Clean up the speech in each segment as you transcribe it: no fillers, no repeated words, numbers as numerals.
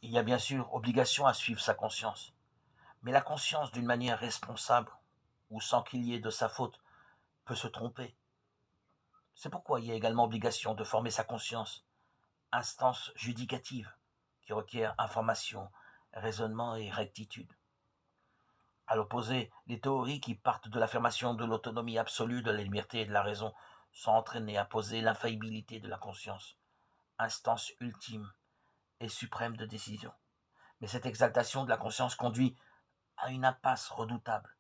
Il y a bien sûr obligation à suivre sa conscience, mais la conscience d'une manière responsable ou sans qu'il y ait de sa faute peut se tromper. C'est pourquoi il y a également obligation de former sa conscience, instance judicative qui requiert information, raisonnement et rectitude. À l'opposé, les théories qui partent de l'affirmation de l'autonomie absolue de la liberté et de la raison sont entraînées à poser l'infaillibilité de la conscience, instance ultime et suprême de décision. Mais cette exaltation de la conscience conduit à une impasse redoutable.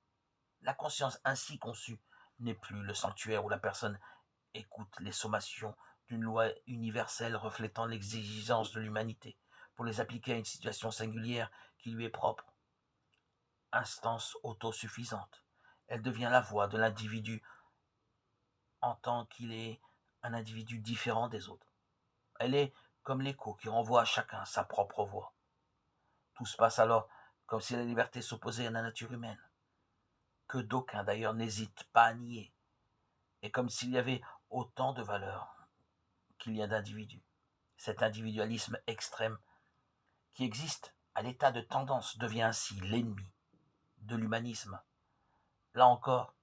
La conscience ainsi conçue n'est plus le sanctuaire où la personne écoute les sommations d'une loi universelle reflétant l'exigence de l'humanité pour les appliquer à une situation singulière qui lui est propre. Instance autosuffisante, elle devient la voix de l'individu en tant qu'il est un individu différent des autres. Elle est comme l'écho qui renvoie à chacun sa propre voix. Tout se passe alors comme si la liberté s'opposait à la nature humaine, que d'aucuns d'ailleurs n'hésitent pas à nier, et comme s'il y avait autant de valeurs qu'il y a d'individus. Cet individualisme extrême qui existe à l'état de tendance devient ainsi l'ennemi de l'humanisme. Là encore,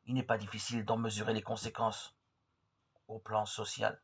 il n'est pas difficile d'en mesurer les conséquences au plan social.